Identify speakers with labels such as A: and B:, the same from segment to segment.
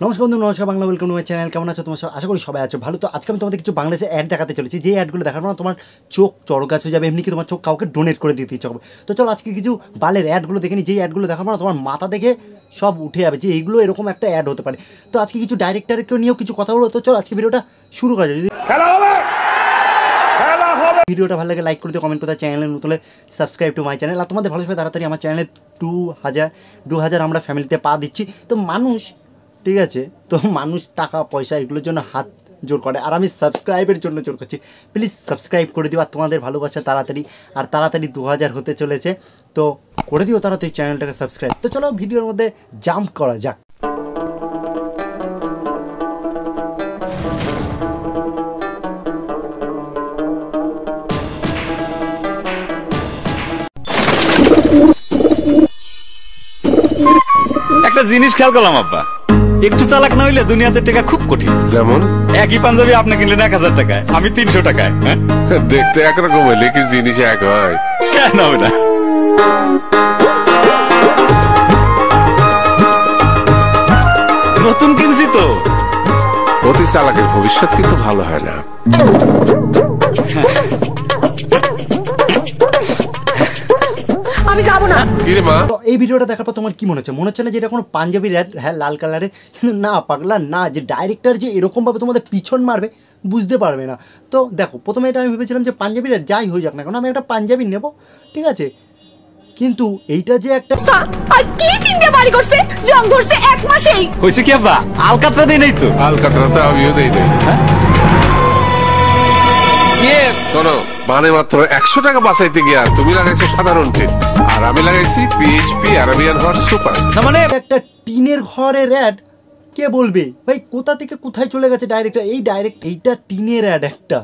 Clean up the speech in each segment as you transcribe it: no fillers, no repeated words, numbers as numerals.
A: নমস্কার বন্ধু, নমস্কার Bangla, welcome to my channel. কেমন আছো তোমার? আশা করি সবাই আছো ভালো। তো আজকে আমি তোমাদের কিছু বাংলাদেশে অ্যাড দেখাতে চলেছি, যে অ্যাডগুলো দেখার পর তোমার চোখ চড়গাছ হয়ে যাবে, এমনি কি তোমার চোখ কাউকে ডোনেট করে দিতে ইচ্ছা হবে। তো চলো আজকে কিছু বালের অ্যাডগুলো দেখে নিই, যেই অ্যাডগুলো দেখার পর তোমার মাথা দেখে সব উঠে যাবে যে এইগুলো এরকম একটা অ্যাড হতে পারে। তো আজকে কিছু ডাইরেক্টরকেও নিয়েও কিছু কথা বলো। তো চলো আজকে ভিডিওটা শুরু করা যায়। যদি ভিডিওটা ভালো লাগে লাইক করে দিও, কমেন্ট করে চ্যানেলে নতুন হলে সাবস্ক্রাইব টু মাই চ্যানেল। আর তোমাদের ভালো সবাই তাড়াতাড়ি আমার চ্যানেলে 2000 আমরা ফ্যামিলিতে পা দিচ্ছি। তো মানুষ, ঠিক আছে, তো মানুষ টাকা পয়সা এগুলোর জন্য হাত জোর করে, আর আমি সাবস্ক্রাইবের জন্য জোর করছি। প্লিজ সাবস্ক্রাইব করে দিও, আর তোমাদের ভালোবাসা তাড়াতাড়ি 2000 হতে চলেছে, তো করে দিও তাড়াতাড়ি চ্যানেলটাকে সাবস্ক্রাইব। তো চলো ভিডিওর মধ্যে জাম্প করা যাক।
B: একটা জিনিস খেয়াল করলাম আব্বা, একটু চালাক না হইলে দুনিয়াতে টাকা খুব কঠিন।
C: যেমন
B: একই পাঞ্জাবি আপনি কিনলেন 1000 টাকায়, আমি 300 টাকায়।
C: দেখতে একরকম হইলে কি জিনিস এক হয়?
B: কেন হবে না? নতুন কিনছি তো।
C: অতি চালাকের ভবিষ্যৎ কিন্তু ভালো হয় না।
D: আমি যাবো না।
A: তো এই ভিডিওটা দেখার পর তোমার কি মনে হচ্ছে? মনে হচ্ছে না যে এটা কোনো পাঞ্জাবির অ্যাড? হ্যাঁ, লাল কালারে, কিন্তু না পাগলা না, যে ডাইরেক্টর যে এরকমভাবে তোমাদের পিছন মারবে বুঝতে পারবে না। তো দেখো, প্রথমে এটা আমি ভেবেছিলাম যে পাঞ্জাবির অ্যাড যাই হয়ে যাক না কেন, আমি একটা পাঞ্জাবি নেব, ঠিক আছে, কিন্তু এইটা যে একটা
D: আর কি চিন্তা বাড়ি করছে, জং ধরছে এক মাসেই।
B: হইছে কি আব্বা, আলকাতরা দেই নাই তো?
C: আলকাতরাতে আমিও দেই নাই। শোনো, মানে মাত্র 100 টাকা বাঁচাইতে গিয়া তুমি লাগাইছো সাধারণ টিন, আর আমি লাগাইছি পিএইচপি আরাবিয়ান হর্স সুপার।
B: না মানে
A: একটা টিনের ঘরের অ্যাড, কে বলবে ভাই কোথা থেকে কোথায় চলে গেছে ডাইরেক্টর? এইটা টিনের অ্যাড একটা,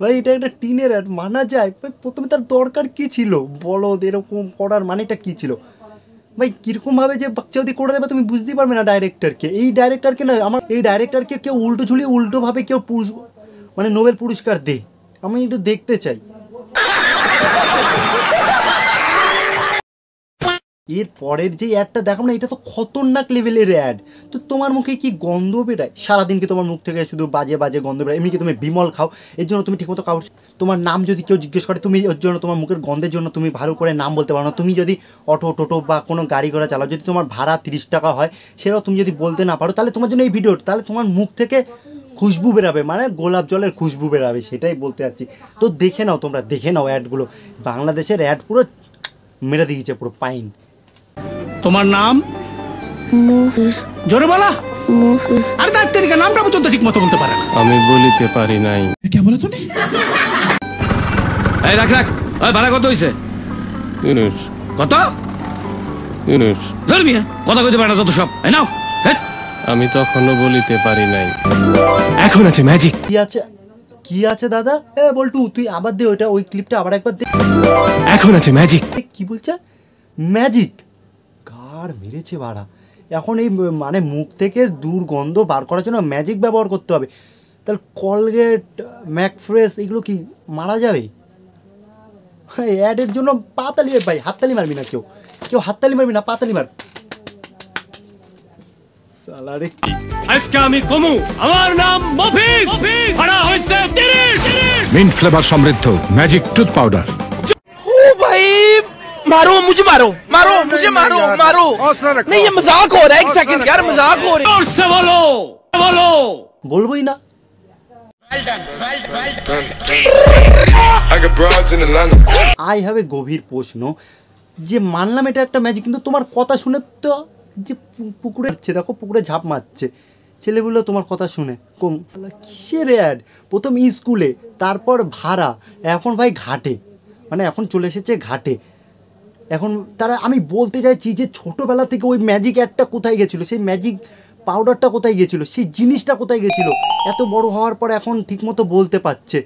A: ভাই এটা একটা টিনের অ্যাড, মানা যায় ভাই। প্রথমে তার দরকার কি ছিল বলো? এরকম করার মানেটা কি ছিল ভাই? কীরকমভাবে যে বাচ্চাদি করে দেবে তুমি বুঝতেই পারবে না ডাইরেক্টরকে। এই ডাইরেক্টরকে না, আমার এই ডাইরেক্টরকে কেউ উল্টো ঝুলিয়ে উল্টোভাবে কেউ মানে নোবেল পুরস্কার দে, আমি একটু দেখতে চাই। এর পরের যে অ্যাডটা দেখো না, এটা তো খতরনাক লেভেলের অ্যাড। তো তোমার মুখে কি গন্ধ বেরায় সারাদিন? কি তোমার মুখ থেকে শুধু বাজে বাজে গন্ধ বেরায়? এমনি কি তুমি বিমল খাও, এর জন্য তুমি ঠিকমতো খাও? তোমার নাম যদি কেউ জিজ্ঞেস করে, তুমি ওর জন্য তোমার মুখের গন্ধের জন্য তুমি ভালো করে নাম বলতে পারো না। তুমি যদি টোটো বা কোনো গাড়ি ঘোড়া চালাও, যদি তোমার ভাড়া 30 টাকা হয়, সেটাও তুমি যদি বলতে না পারো, তাহলে তোমার জন্য এই ভিডিও, তাহলে তোমার মুখ থেকে খুশবু বেরাবে, মানে গোলাপ জলের খুশবু বেরাবে, সেটাই বলতে চাচ্ছি। তো দেখে নাও, তোমরা দেখে নাও অ্যাডগুলো। বাংলাদেশের অ্যাড পুরো মেরে দিয়েছে, পুরো পাইন।
E: তোমার নাম?
F: মুফিস।
E: জোরে বলা।
F: মুফিস।
E: আরে তার তেরিকা নামটা পর্যন্ত ঠিক মতো বলতে পারে না।
C: আমি বলিতে পারি নাই।
E: কে বলে তুমি? এই রাখ। ওই ভাড়া কত হইছে? কত? জোর মিয়া, কথা কইতে পারে না যত সব। এই নাও।
C: আমি তখনও বলিতে পারি নাই।
E: এখন আছে ম্যাজিক।
A: কি আছে দাদা? বলটু তুই আবার দে ওইটা, ওই ক্লিপটা আবার একবার দে।
E: এখন আছে ম্যাজিক।
A: কি বলছে? ম্যাজিক? গাড় মেরেছে বাড়া। এখন এই মানে মুখ থেকে দুর্গন্ধ বার করার জন্য ম্যাজিক ব্যবহার করতে হবে? তাহলে কলগেট, ম্যাকফ্রেশ এগুলো কি মারা যাবে? অ্যাডের জন্য পাতালি ভাই, হাততালি মারবি না? কেউ হাততালি মারবি না, পাতালি মার। সালারে
E: আজকে আমি কমু, আমার নাম মুফিস। ভাড়া হইছে 30।
G: মিন্ট ফ্লেভার সমৃদ্ধ ম্যাজিক টুথ পাউডার।
H: ओ भाई मारो मुझे, मारो नहीं, ये मजाक हो रहा है। एक सेकंड यार, मजाक हो रहा है।
E: और से बोलो
A: বলবোই না। আই হ্যাভ এ গভীর প্রশ্ন, যে মানলাম এটা একটা ম্যাজিক, কিন্তু তোমার কথা শুনে তো যে পুকুরে যাচ্ছে, দেখো পুকুরে ঝাঁপ মারছে ছেলেগুলো তোমার কথা শুনে। কিসের অ্যাড? প্রথম স্কুলে, তারপর ভাড়া, এখন ভাই ঘাটে, মানে এখন চলে এসেছে ঘাটে। এখন তারা, আমি বলতে চাইছি যে ছোটোবেলা থেকে ওই ম্যাজিক অ্যাডটা কোথায় গেছিলো? সেই ম্যাজিক পাউডারটা কোথায় গেছিলো? সেই জিনিসটা কোথায় গেছিলো? এত বড় হওয়ার পর এখন ঠিকমতো বলতে পারছে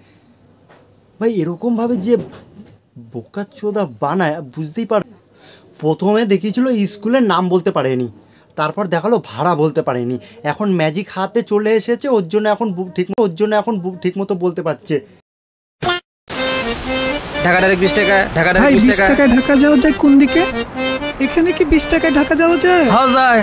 A: ভাই। এরকমভাবে যে বোকাচোদা বানায় বুঝতেই পার। প্রথমে দেখিয়েছিল স্কুলের নাম বলতে পারেনি, তারপর দেখালো ভাড়া বলতে পারেনি, এখন ম্যাজিক হাতে চলে এসেছে, ওর জন্য এখন ঠিকমতো বলতে পারছে।
H: ঢাকা ডাইরেক্ট 20 টাকা, ঢাকা ডাইরেক্ট 20 টাকা।
G: 20 টাকায় ঢাকা যাওয়া যায় কোন দিকে? এখানে কি 20 টাকায় ঢাকা যাওয়া যায়?
H: হ্যাঁ যায়।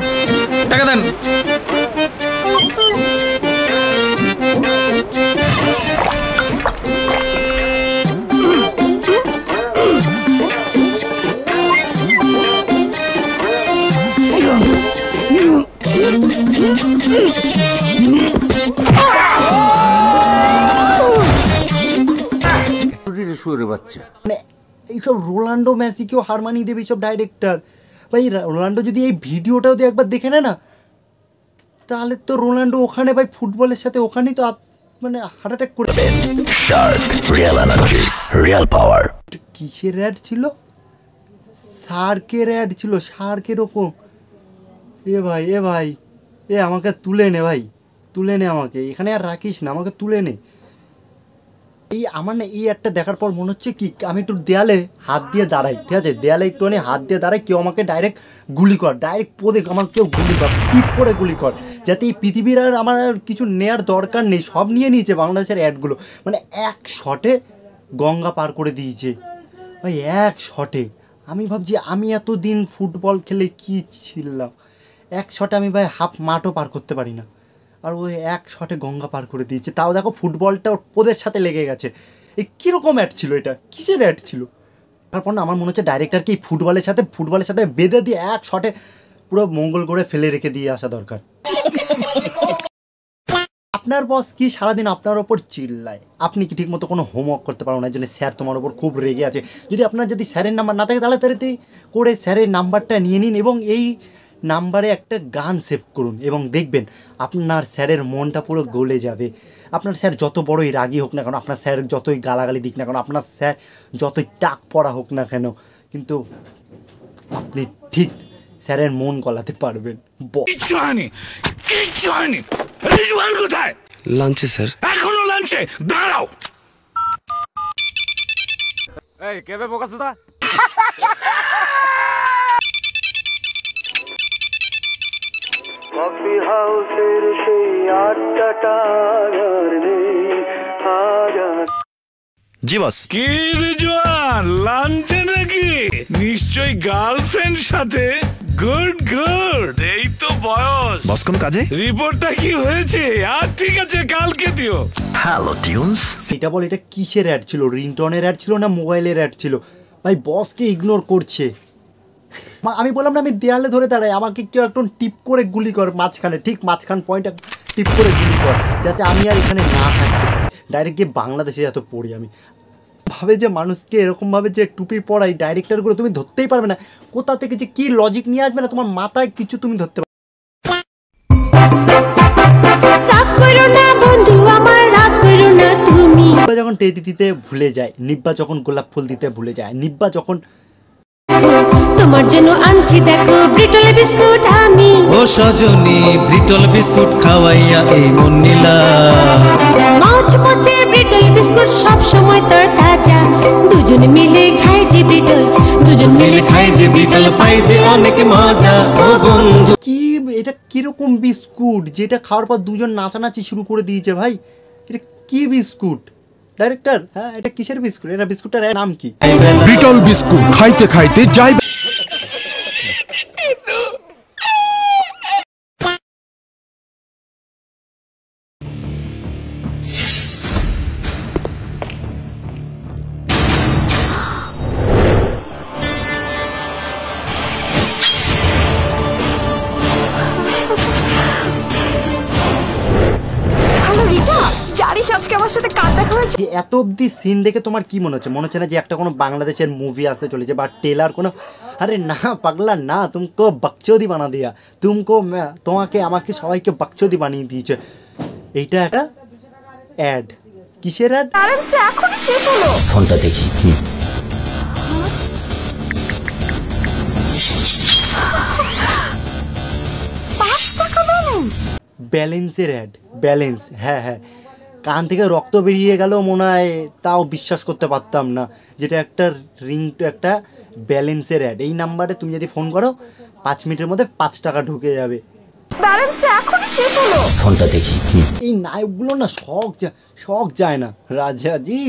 A: মানে এইসব রোনাল্ডো মেসিকেও হার মানিয়ে দেবে এইসব ডাইরেক্টর। ভাই রোনাল্ডো যদি এই ভিডিওটাও দিয়ে একবার দেখে নেয় না, তাহলে তো রোনাল্ডো ওখানে ভাই ফুটবলের সাথে ওখানেই তো মানে হার্ট অ্যাটাক করে।
I: Shark real energy, real power.
A: কিসের অ্যাড ছিল? শার্কের অ্যাড ছিল, শার্ক এরকম। এ ভাই এ আমাকে তুলে নে ভাই, তুলে নে আমাকে, এখানে আর রাখিস না, আমাকে তুলে নে। এই আমার না এই অ্যাডটা দেখার পর মনে হচ্ছে কি আমি একটু দেয়ালে হাত দিয়ে দাঁড়াই, ঠিক আছে, দেয়ালে একটুখানি হাত দিয়ে দাঁড়াই, কেউ আমাকে ডাইরেক্ট গুলি কর, ডাইরেক্ট পদে আমার কেউ গুলি কর, পিপ করে গুলি কর, যাতে এই পৃথিবীর আর আমার আর কিছু নেওয়ার দরকার নেই, সব নিয়ে নিয়েছে বাংলাদেশের অ্যাডগুলো। মানে এক শটে গঙ্গা পার করে দিয়েছে ভাই, এক শটে। আমি ভাবছি আমি এতদিন ফুটবল খেলে কী ছিলাম, এক শটে আমি ভাই হাফ মাঠও পার করতে পারি না, আর ওই এক শটে গঙ্গা পার করে দিয়েছে। তাও দেখো ফুটবলটা ওদের সাথে লেগে গেছে। এই কীরকম অ্যাড ছিল, এটা কিসের অ্যাড ছিল? তারপর না আমার মনে হচ্ছে ডাইরেক্টরকে ফুটবলের সাথে বেঁধে দিয়ে এক শটে পুরো মঙ্গল করে ফেলে রেখে দিয়ে আসা দরকার। আপনার বস কি সারাদিন আপনার ওপর চিল্লায়, আপনি কি ঠিকমতো কোনো হোমওয়ার্ক করতে পারো না, এই জন্য স্যার তোমার ওপর খুব রেগে আছে। যদি আপনার যদি স্যারের নাম্বার না থাকে তাহলে তাড়াতাড়ি করে স্যারের নাম্বারটা নিয়ে নিন এবং এই নাম্বারে একটা গান সেভ করুন, এবং দেখবেন আপনার স্যারের মনটা পুরো গলে যাবে। আপনার স্যার যত বড়ই রাগী হোক না কেন, আপনার স্যার যতই গালাগালি দিক না কেন, আপনার স্যার যতই টাক পড়া হোক না কেন, কিন্তু আপনি ঠিক স্যারের মন গলাতে পারবেন।
E: কিচ্ছু হয়নি, কিচ্ছু হয়নি। রিজওয়ান কোথায়?
I: লাঞ্চে স্যার।
E: এখনো লাঞ্চে? দাঁড়াও।
B: এই কেবে বোকাসুদা?
J: কফি হাউসের সেই আড্ডাটা আর নেই আজ।
I: জি বস।
E: কি রিজওয়ান, লাঞ্চে নাকি? নিশ্চয়ই গার্লফ্রেন্ড সাথে। গুড গুড, এই তো বয়স।
I: বস কোন কাজে?
E: রিপোর্টটা কি হয়েছে? আর ঠিক আছে, কালকে দিও।
I: Hello tunes.
A: সেটা বল, এটা কিসের অ্যাড ছিল? রিংটনের অ্যাড ছিল না মোবাইলের অ্যাড ছিল? ভাই বসকে ইগনোর করছে। আমি বললাম না আমি দেয়ালে ধরে দাঁড়াই, আমাকে কেউ একটু টিপ করে গুলি কর মাঝখানে, ঠিক মাঝখান পয়েন্টটা টিপ করে গুলি কর, যাতে আমি আর এখানে না থাকতে পারি। ডাইরেক্ট গিয়ে বাংলাদেশে এত পড়ি আমি। ভাবে যে মানুষকে এরকমভাবে যে টুপি পড়াই ডাইরেক্টরগুলো, তুমি ধরতেই পারবে না কোথা থেকে যে কী লজিক নিয়ে আসবে না, তোমার মাথায় কিছু তুমি ধরতে পারবে। নিব্বা যখন টেদি দিতে ভুলে যায়, নিব্বা যখন গোলাপ ফুল দিতে ভুলে যায়, নিব্বা যখন
F: তোমার জন্য আনছি দেখো ব্রিটল বিস্কুট আমি।
K: ও সজনী ব্রিটল বিস্কুট খাওয়াইয়া এই মন নিলা।
F: মচমচে ব্রিটল বিস্কুট সব সময় তোর তাজা। দুজন মিলে খাই যে ব্রিটল, দুজন মিলে খাই যে ব্রিটল, পাই যে অনেক মজা ও বন্ধু।
A: কি এটা কিরকম বিস্কুট যেটা খাওয়ার পর দুজন নাচানাচি শুরু করে দিয়েছে ভাই? এটা কি বিস্কুট ডাইরেক্টর? হ্যাঁ এটা কিসের বিস্কুট? এটা বিস্কুটটার নাম কি?
G: ব্রিটল বিস্কুট খাইতে খাইতে যাই।
D: আজকে আমার সাথে কার দেখা হয়েছে?
A: এত অব্দি সিন দেখে তোমার কি মনে হচ্ছে? মনে হচ্ছে না যে একটা কোনো বাংলাদেশের মুভি আসতে চলেছে বা টেলার কোনো? আরে না পাগলা না, তুমকো বকচোদি বানা দিয়া, তোমাকে আমাকে সবাইকে বকচোদি বানিয়ে দিয়েছে। এইটা একটা অ্যাড। কিসের অ্যাড?
D: ব্যালেন্সটা এখনই শেষ হলো।
I: ফোনটা দেখি।
A: ব্যালেন্সের অ্যাড, ব্যালেন্স। হ্যাঁ হ্যাঁ, কান থেকে রক্ত বেরিয়ে গেল মনে হয়, তাও বিশ্বাস করতে পারতাম না যেটা একটা একটা ব্যালেন্সের অ্যাড। এই নাম্বারে তুমি যদি ফোন করো 5 মিনিটের মধ্যে 5 টাকা ঢুকে যাবে।
D: ব্যালেন্সটা এখনই শেষ হলো।
I: ফোনটা দেখি।
A: এই নায়কগুলো না শখ যায় না রাজাজি,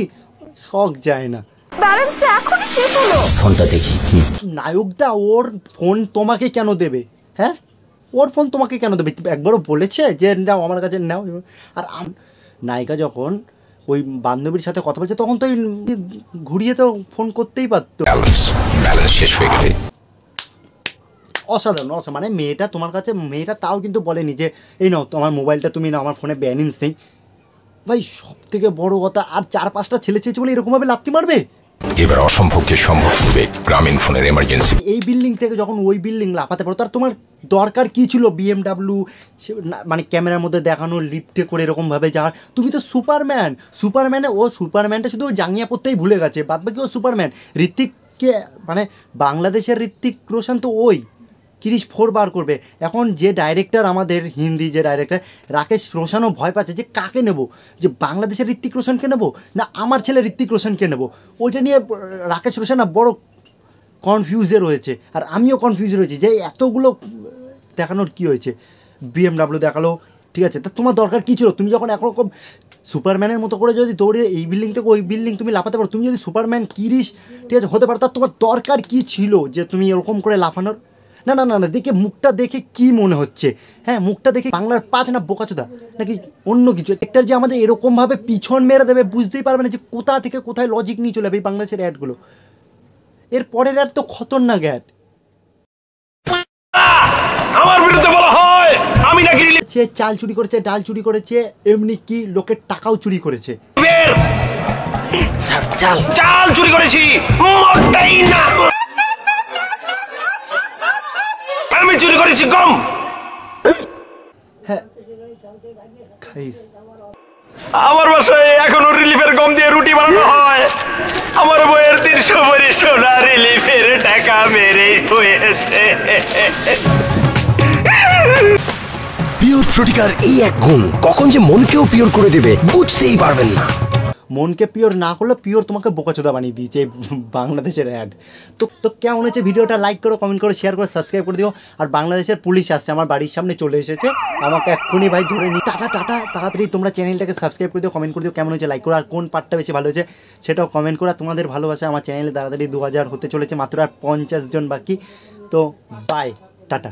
A: শখ যায় না।
D: ব্যালেন্সটা এখনই শেষ হলো।
I: ফোনটা দেখি।
A: নায়কটা ওর ফোন তোমাকে কেন দেবে? হ্যাঁ ওর ফোন তোমাকে কেন দেবে? একবারও বলেছে যে নাও আমার কাছে নাও? আর নায়িকা যখন ওই বান্ধবীর সাথে কথা বলছে তখন তো ঘুরিয়ে তো ফোন করতেই পারতো।
C: ব্যালেন্স শেষ হয়ে গেলে
A: অসাধারণ মানে মেয়েটা তোমার কাছে, মেয়েটা তাও কিন্তু বলেনি যে এই নাও তোমার মোবাইলটা তুমি নাও, আমার ফোনে ব্যালেন্স নেই। ভাই সব থেকে বড় কথা, আর 4-5টা ছেলে চেয়েছে বলে এরকমভাবে লাথি মারবে?
I: এবার অসম্ভবকে সম্ভব করবে গ্রামীণ ফোনের এমার্জেন্সি।
A: এই বিল্ডিং থেকে যখন ওই বিল্ডিং লাফাতে পারো, তার তোমার দরকার কী ছিল BMW মানে ক্যামেরার মধ্যে দেখানো লিফটে করে এরকমভাবে যাওয়ার? তুমি তো সুপারম্যানে ও সুপারম্যানটা শুধু জাঙ্গিয়া পড়তেই ভুলে গেছে, বাদ বাকি ও সুপারম্যান। ঋত্বিককে মানে বাংলাদেশের ঋত্বিক রোশন তো ওই ক্রিশ 4 বার করবে। এখন যে ডাইরেক্টর, আমাদের হিন্দি যে ডাইরেক্টর রাকেশ রোশনও ভয় পাচ্ছে যে কাকে নেব, যে বাংলাদেশের ঋত্বিক রোশনকে নেব না আমার ছেলে ঋত্বিক রোশনকে নেব। ওইটা নিয়ে রাকেশ রোশন না বড় কনফিউজে রয়েছে, আর আমিও কনফিউজ রয়েছি যে এতগুলো দেখানোর কী হয়েছে। BMW দেখালো, ঠিক আছে, তা তোমার দরকার কী ছিল? তুমি যখন একরকম সুপারম্যানের মতো করে যদি দৌড়ে এই বিল্ডিং থেকে ওই বিল্ডিং তুমি লাফাতে পারো, তুমি যদি সুপারম্যান ক্রিশ, ঠিক আছে, হতে পারো, তার তোমার দরকার কী ছিল যে তুমি এরকম করে লাফানোর? না না না না, দেখে মুখটা দেখে কি মনে হচ্ছে? হ্যাঁ, মুখটা দেখে বাংলার 5 না বোকাচোদা নাকি অন্য কিছু একটা যে আমাদের এরকমভাবে পিছন মেরে দেবে, বুঝতেই পারবে না যে কোথা থেকে কোথায় লজিক নিয়ে চলে যাবে এই বাংলাদেশের অ্যাডগুলো। এর পরের অ্যাড তো খতরনাক অ্যাড।
H: আমার বিরুদ্ধে বলা হয় আমি নাকি
A: সে চাল চুরি করেছে, ডাল চুরি করেছে, এমনি কি লোকের টাকাও চুরি করেছে।
H: স্যার চাল চুরি করেছি, মোটেই না। আমি চুরি করেছি গম।
A: হ্যাঁ খাইস।
H: আমার বাসায় এখনো রিলিফের গম দিয়ে রুটি বানানো হয়। আমার বইয়ের 300 ভরি সোনা রিলিফের টাকা মেরে হয়েছে।
I: পিওর ফ্রুটিকার এই এক গুণ কখন যে মনকেও পিওর করে দেবে বুঝতেই পারবেন না।
A: মনকে পিওর না করলে পিওর তোমাকে বোকাচোদা বানিয়ে দিয়েছে বাংলাদেশের অ্যাড। তো কেমন হয়েছে ভিডিওটা? লাইক করো, কমেন্ট করো, শেয়ার করো, সাবস্ক্রাইব করে দিও। আর বাংলাদেশের পুলিশ আসছে, আমার বাড়ির সামনে চলে এসেছে, আমাকে এক্ষুনি ভাই ধরে নি। টাটা তাড়াতাড়ি তোমরা চ্যানেলটাকে সাবস্ক্রাইব করে দিও, কমেন্ট করে দিও কেমন হয়েছে, লাইক করো, আর কোন পার্টটা বেশি ভালো হয়েছে সেটাও কমেন্ট করো। তোমাদের ভালোবাসা আমার চ্যানেলে তাড়াতাড়ি 2000 হতে চলেছে, মাত্র আর 50 জন বাকি। তো বাই, টাটা।